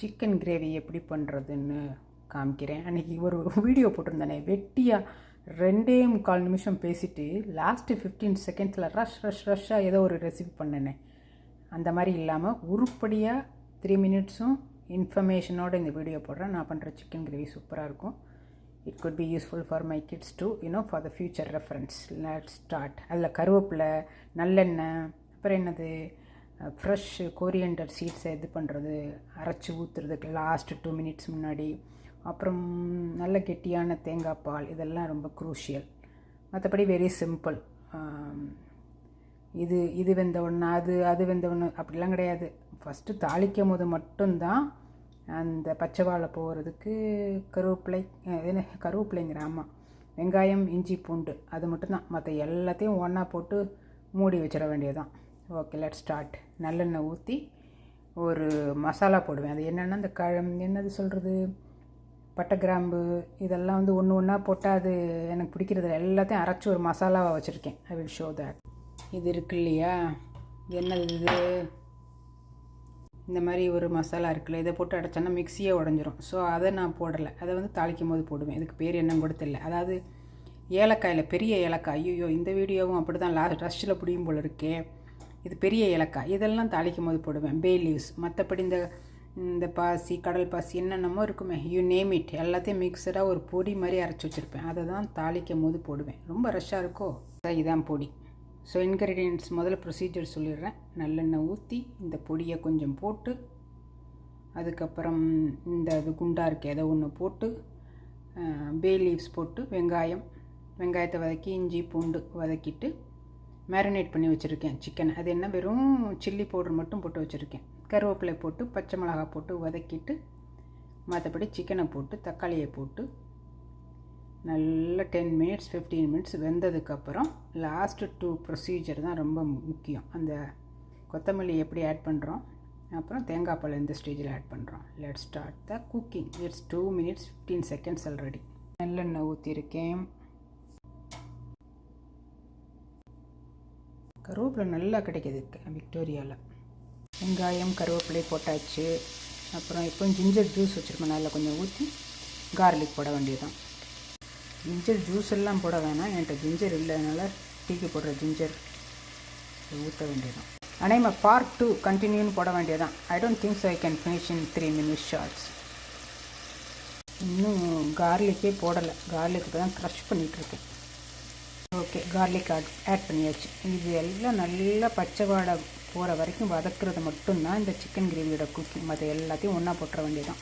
Chicken gravy எப்படி பண்ணுறதுன்னு காமிக்கிறேன். அன்றைக்கி ஒரு வீடியோ போட்டிருந்தேனே, வெட்டியாக 2.25 நிமிஷம் பேசிவிட்டு லாஸ்ட்டு 15 செகண்ட்ஸில் ரஷ்ஷாக ஏதோ ஒரு ரெசிபி பண்ணேனே, அந்த மாதிரி இல்லாமல் உருப்படியாக 3 மினிட்ஸும் இன்ஃபர்மேஷனோடு இந்த வீடியோ போடுறேன். நான் பண்ணுற சிக்கன் கிரேவி சூப்பராக இருக்கும். It could be useful for my kids too, for the future reference. Let's start. அதில் கருவேப்பிலை, நல்லெண்ணெய், அப்புறம் என்னது ஃப்ரெஷ் கோரியண்டர் சீட்ஸை இது பண்ணுறது, அரைச்சி ஊற்றுறதுக்கு லாஸ்ட் 2 மினிட்ஸ் முன்னாடி, அப்புறம் நல்ல கெட்டியான தேங்காய் பால், இதெல்லாம் ரொம்ப க்ரூஷியல். மற்றபடி வெரி சிம்பிள். இது வெந்த ஒன்று, அது வெந்த ஒன்று அப்படிலாம் கிடையாது. ஃபஸ்ட்டு தாளிக்கும் போது மட்டும்தான் அந்த பச்சை வாழை போகிறதுக்கு கருவேப்பிலைங்கிற ஆமாம், வெங்காயம், இஞ்சி, பூண்டு, அது மட்டும்தான். மற்ற எல்லாத்தையும் ஒன்றா போட்டு மூடி வச்சிட வேண்டியதுதான். Okay, let start. நல்லெண்ணெய் ஊற்றி ஒரு மசாலா போடுவேன். அது என்னென்னா, இந்த என்னது சொல்கிறது, பட்டை, கிராம்பு, இதெல்லாம் ஒன்று ஒன்றா போட்டால் அது எனக்கு பிடிக்கிறது. எல்லாத்தையும் அரைச்சி ஒரு மசாலாவாக வச்சுருக்கேன். I will show that. இது இருக்கு இல்லையா, என்னது இது, இந்த மாதிரி ஒரு மசாலா இருக்குல்ல, இதை போட்டு அடைச்சோன்னா மிக்சியே உடஞ்சிரும். ஸோ அதை நான் போடலை. அதை தாளிக்கும் போது போடுவேன். இதுக்கு பேர் என்னன்னு கூட தெரியல. அதாவது ஏலக்காயில் பெரிய ஏலக்காய். ஐயோ, இந்த வீடியோவும் அப்படி தான் ரஷ்ஷில் பிடியும் போல் இருக்கே. இது பெரிய ஏலக்காய். இதெல்லாம் தாளிக்கும் போது போடுவேன். பே லீவ்ஸ், மற்றபடி இந்த பாசி, கடல் பாசி, என்னென்னமோ இருக்குமே, யூ நேம் இட், எல்லாத்தையும் மிக்சடாக ஒரு பொடி மாதிரி அரைச்சி வச்சுருப்பேன். அதை தான் தாளிக்கும் போது போடுவேன். ரொம்ப ரஷ்ஷாக இருக்கோ, இதான் பொடி. ஸோ இன்க்ரீடியன்ட்ஸ் முதல்ல ப்ரொசீஜர் சொல்லிடுறேன். நல்லெண்ணெய் ஊற்றி இந்த பொடியை கொஞ்சம் போட்டு, அதுக்கப்புறம் இது குண்டா இருக்குது ஏதோ ஒன்று போட்டு, பே லீவ்ஸ் போட்டு, வெங்காயத்தை வதக்கி, இஞ்சி பூண்டு வதக்கிட்டு மேரினேட் பண்ணி வச்சுருக்கேன் சிக்கன். அது என்ன, வெறும் சில்லி பவுடர் மட்டும் போட்டு வச்சுருக்கேன். கருவேப்பிலை போட்டு, பச்சை மிளகாய் போட்டு வதக்கிட்டு, மற்றபடி சிக்கனை போட்டு, தக்காளியை போட்டு நல்லா 10 மினிட்ஸ் 15 மினிட்ஸ் வெந்ததுக்கப்புறம் லாஸ்ட்டு 2 ப்ரொசீஜர் தான் ரொம்ப முக்கியம். அந்த கொத்தமல்லி எப்படி ஆட் பண்ணுறோம், அப்புறம் தேங்காய் பால் இந்த ஸ்டேஜில் ஆட் பண்ணுறோம். Let start the cooking. It's 2 minutes 15 seconds already. நல்லெண்ணெய் ஊற்றிருக்கேன். கருவேப்பிலை நல்லா கிடைக்கிது விக்டோரியாவில். வெங்காயம், கருவேப்பிலை போட்டாச்சு. அப்புறம் இப்போ ஜிஞ்சர் ஜூஸ் வச்சுருக்கோம், நல்லா கொஞ்சம் ஊற்றி கார்லிக் போட வேண்டியதுதான். ஜிஞ்சர் ஜூஸ் எல்லாம் போட வேணாம், என்கிட்ட ஜிஞ்சர் இல்லை, அதனால் டீக்கு போடுற ஜிஞ்சர் ஊற்ற வேண்டியதுதான். ஆனால் பார்ட் 2 கண்டினியூன்னு போட வேண்டியதான். I don't think so I can finish in 3 minutes shorts. இன்னும் கார்லிக்கே போடலை. கார்லிக் இப்போ தான் க்ரஷ் பண்ணிகிட்ருக்கேன். ஓகே, கார்லிக் ஆட் பண்ணியாச்சு. இது எல்லாம் நல்லா பச்சை வாடை போகிற வரைக்கும் வதக்குறது மட்டும்தான் இந்த சிக்கன் கிரேவியோட குக்கிங். மற்ற எல்லாத்தையும் ஒன்றா போட்டுற வேண்டியதான்.